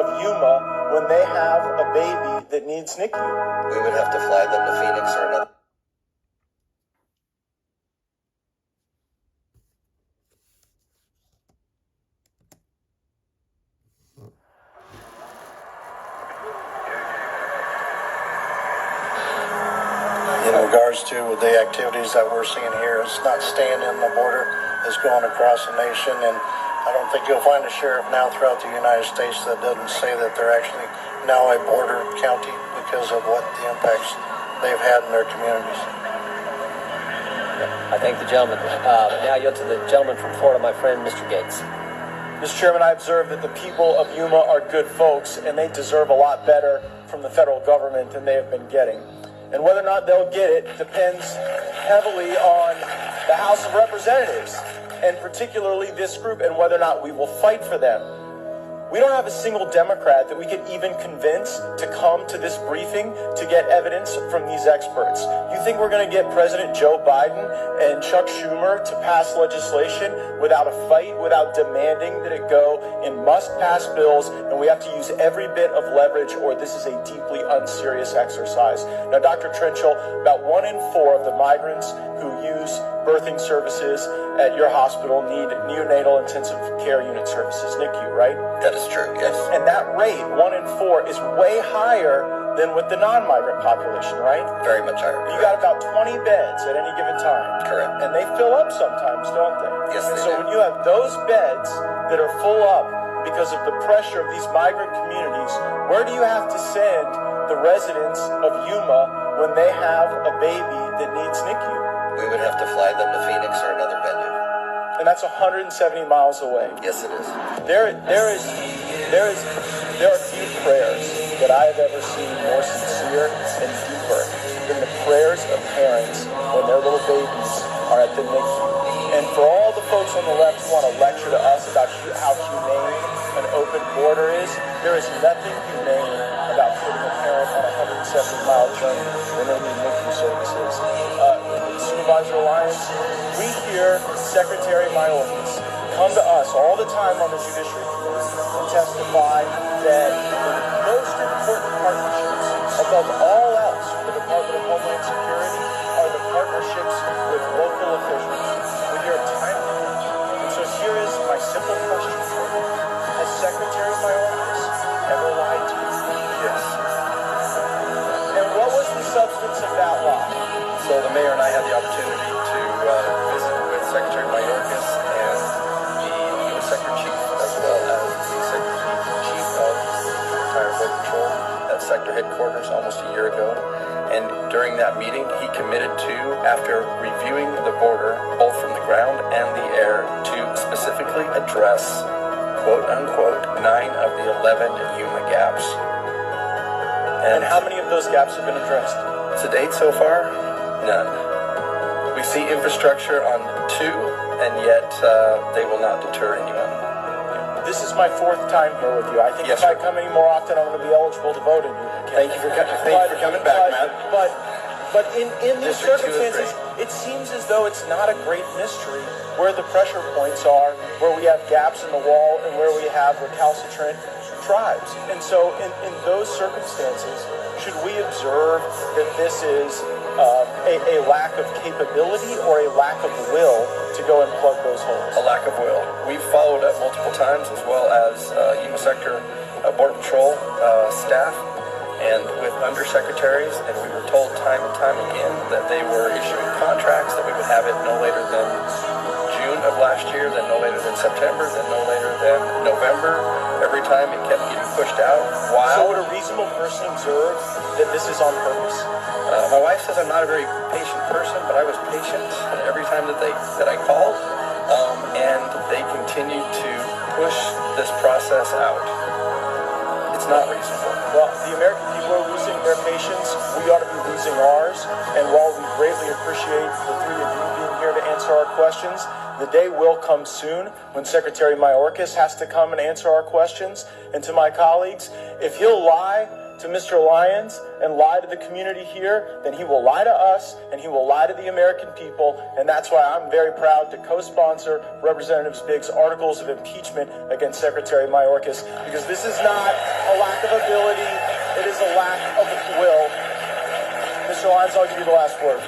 of Yuma when they have a baby that needs NICU? We would have to fly them to Phoenix or another. In regards to the activities that we're seeing here, it's not staying in the border, it's going across the nation, and I don't think you'll find a sheriff now throughout the United States that doesn't say that they're actually now a border county because of what the impacts they've had in their communities. I thank the gentleman. Now yield to the gentleman from Florida, my friend, Mr. Gates. Mr. Chairman, I observe that the people of Yuma are good folks, and they deserve a lot better from the federal government than they have been getting. And whether or not they'll get it depends heavily on the House of Representatives, and particularly this group, and whether or not we will fight for them. We don't have a single Democrat that we could even convince to come to this briefing to get evidence from these experts. You think we're going to get President Joe Biden and Chuck Schumer to pass legislation without a fight, without demanding that it go in must-pass bills, and we have to use every bit of leverage, or this is a deeply unserious exercise. Now, Dr. Trenchell, about 1 in 4 of the migrants who use birthing services at your hospital need neonatal intensive care unit services, NICU, right? That is true, yes. And that rate, 1 in 4, is way higher than with the non-migrant population, right? Very much higher. You got about 20 beds at any given time. Correct. And they fill up sometimes, don't they? Yes, and they so do. when you have those beds that are full up because of the pressure of these migrant communities, where do you have to send the residents of Yuma when they have a baby that needs NICU? We would have to fly them to Phoenix or another venue. And that's 170 miles away. Yes, it is. There are few prayers that I have ever seen more sincere and deeper than the prayers of parents when their little babies are at the NICU. And for all the folks on the left who want to lecture to us about how humane an open border is, there is nothing humane about putting a parent on a 170-mile journey when they need NICU services. Supervisor Lyons, we hear Secretary Mayorkas come to us all the time on the Judiciary Committee and testify that the most important partnerships above all else for the Department of Homeland Security are the partnerships with local officials. We hear it time and again. And so here is my simple question for you. Has Secretary Mayorkas ever lied to you? Yes. And what was the substance of that lie? So the mayor and I had the opportunity to visit with Secretary Mayorkas and the U.S. Sector Chief, as well as the Sector Chief of the entire Border Patrol at Sector Headquarters almost a year ago. And during that meeting, he committed to, after reviewing the border, both from the ground and the air, to specifically address, quote unquote, 9 of the 11 Yuma gaps. And how many of those gaps have been addressed? To date so far, none. We see infrastructure on 2, and yet they will not deter anyone. This is my 4th time here with you. I think Yes, if I sir. come any more often, I'm going to be eligible to vote in you. Thank you for coming back, Matt. But in these District 2 is circumstances, it seems as though it's not a great mystery where the pressure points are, where we have gaps in the wall, and where we have recalcitrant tribes. And so in those circumstances, should we observe that this is a lack of capability or a lack of will to go and plug those holes? A lack of will. We've followed up multiple times, as well as Yuma Sector Border Patrol staff and with undersecretaries, and we were told time and time again that they were issuing contracts, that we would have it no later than June of last year, then no later than September, then no later than November. Every time it kept getting pushed out. So would a reasonable person observe that this is on purpose? My wife says I'm not a very patient person, but I was patient every time that I called, and they continued to push this process out. It's not reasonable. Well, the American people are losing their patience. We ought to be losing ours. And while we greatly appreciate the 3 of you being here to answer our questions, the day will come soon when Secretary Mayorkas has to come and answer our questions. And to my colleagues, if he'll lie to Mr. Lyons and lie to the community here, then he will lie to us and he will lie to the American people. And that's why I'm very proud to co-sponsor Representative Biggs' articles of impeachment against Secretary Mayorkas, because this is not a lack of ability. It is a lack of will. Mr. Lyons, I'll give you the last word.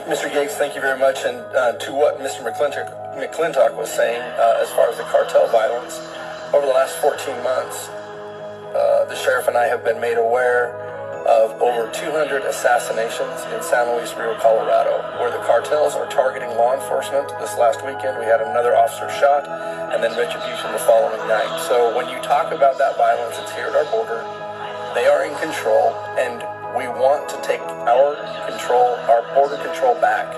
Mr. Gates, thank you very much. And to what Mr. McClintock was saying, as far as the cartel violence, over the last 14 months, the sheriff and I have been made aware of over 200 assassinations in San Luis Rio, Colorado, where the cartels are targeting law enforcement. This last weekend, we had another officer shot, and then retribution the following night. So when you talk about that violence, it's here at our border. They are in control, and we want to take our control, our border control back.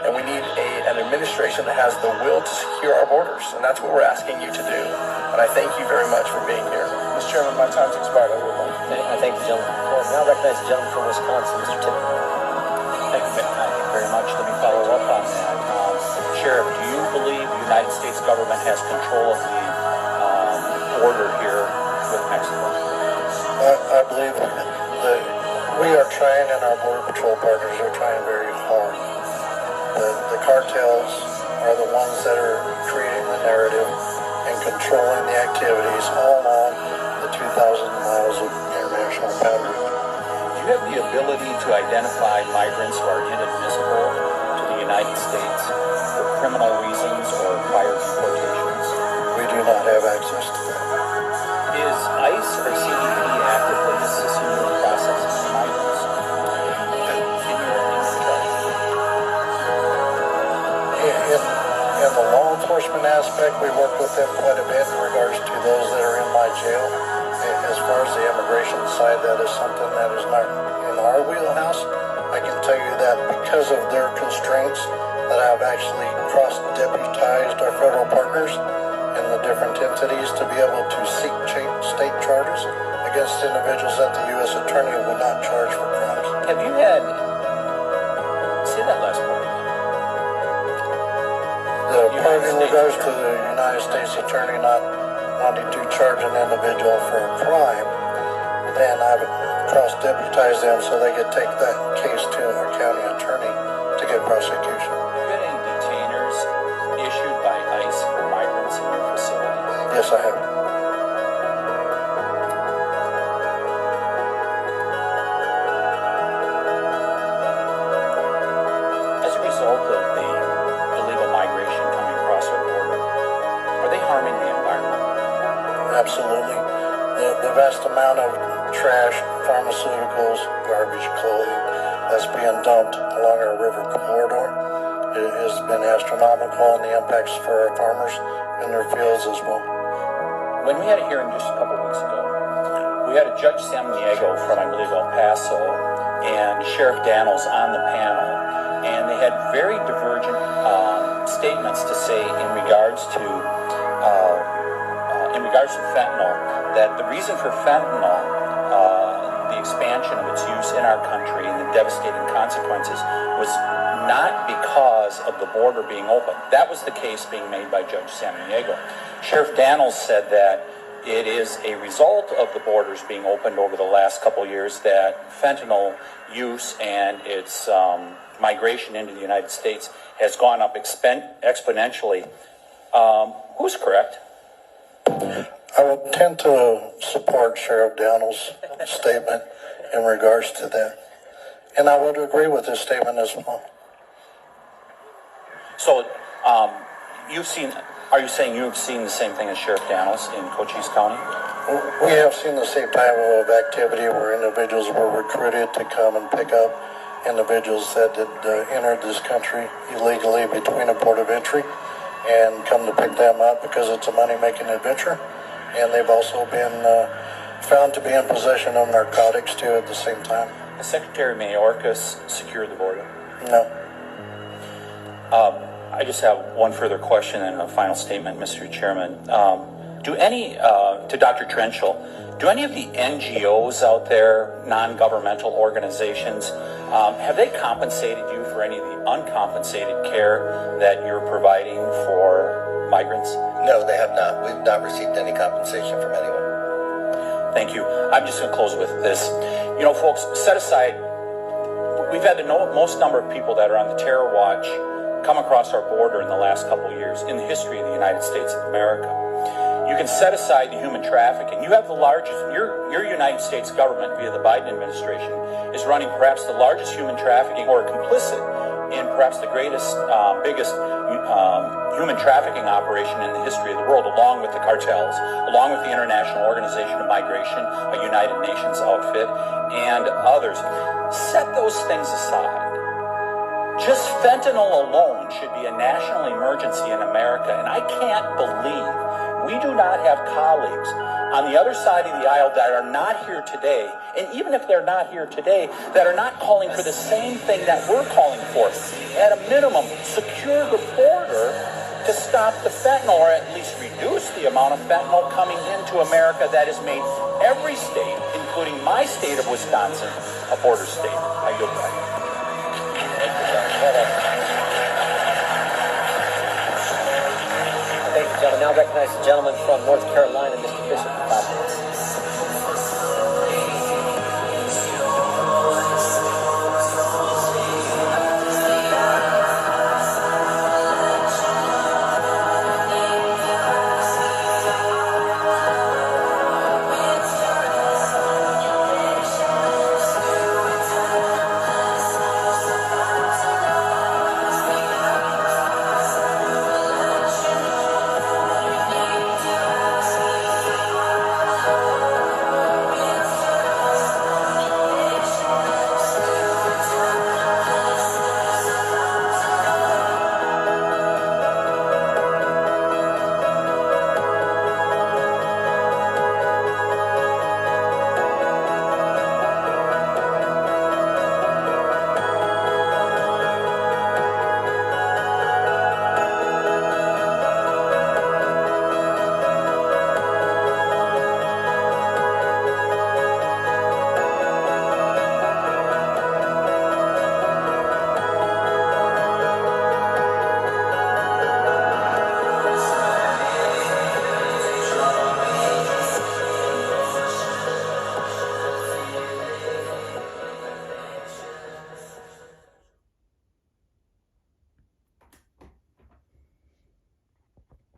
And we need an administration that has the will to secure our borders, and that's what we're asking you to do. And I thank you very much for being here. Mr. Chairman, my time's expired. I will not. I thank the gentleman. Well, now recognize the gentleman from Wisconsin, Mr. Kitty. Thank you very much. Let me follow up on that. Sheriff, do you believe the United States government has control of the border here with Mexico? I believe that we are trying, and our Border Patrol partners are trying very hard. The cartels are the ones that are creating the narrative and controlling the activities all along the 2,000 miles of international boundary. Do you have the ability to identify migrants who are inadmissible to the United States for criminal reasons or prior deportations? We do not have access to that. Is ICE or CBP actively assisting you in the process of migrants? In the law enforcement aspect, we work with them quite a bit in regards to those that are in my jail. As far as the immigration side, that is something that is not in our wheelhouse. I can tell you that because of their constraints, that I've actually cross-deputized our federal partners and the different entities to be able to seek state charges against individuals that the U.S. Attorney would not charge for crimes. Have you had... Say that last part. The part in regards to the United States Attorney not wanting to charge an individual for a crime, then I've cross-deputized them so they could take that case to our county attorney to get prosecution. Have you had any detainers issued by ICE for migrants in your facilities? Yes, I have. As a result of the illegal migration coming across our border, are they harming the environment? Absolutely. The vast amount of trash, pharmaceuticals, garbage, clothing that's being dumped along our river corridor has been astronomical, and the impacts for our farmers in their fields as well. When we had a hearing just a couple weeks ago, we had a Judge Samaniego from, I believe, El Paso and Sheriff Daniels on the panel, and they had very divergent statements to say in regards to fentanyl, that the reason for fentanyl, the expansion of its use in our country and the devastating consequences, was not because of the border being open. That was the case being made by Judge Samaniego. Sheriff Daniels said that it is a result of the borders being opened over the last couple of years that fentanyl use and its migration into the United States has gone up exponentially. Who's correct? I would tend to support Sheriff Daniels' statement in regards to that. And I would agree with his statement as well. So, are you saying you've seen the same thing as Sheriff Daniels in Cochise County? We have seen the same type of activity where individuals were recruited to come and pick up individuals that had entered this country illegally between a port of entry and come to pick them up because it's a money-making adventure. And they've also been found to be in possession of narcotics, too, at the same time. Has Secretary Mayorkas secured the border? No. I just have one further question and a final statement, Mr. Chairman. To Dr. Trenchel, do any of the NGOs out there, non-governmental organizations, have they compensated you for any of the uncompensated care that you're providing for migrants? No, they have not. We've not received any compensation from anyone. Thank you. I'm just going to close with this. You know, folks, set aside, we've had the most number of people that are on the terror watch come across our border in the last couple of years in the history of the United States of America. You can set aside the human trafficking. You have the largest, your United States government via the Biden administration is running perhaps the largest human trafficking or complicit in perhaps the greatest, biggest human trafficking operation in the history of the world, along with the cartels, along with the International Organization of Migration, a United Nations outfit, and others. Set those things aside. Just fentanyl alone should be a national emergency in America, and I can't believe we do not have colleagues on the other side of the aisle that are not here today, and even if they're not here today, that are not calling for the same thing that we're calling for. At a minimum, secure the border to stop the fentanyl, or at least reduce the amount of fentanyl coming into America that has made every state, including my state of Wisconsin, a border state. I yield back. Thank you, gentlemen. Now recognize the gentleman from North Carolina, Mr. Bishop.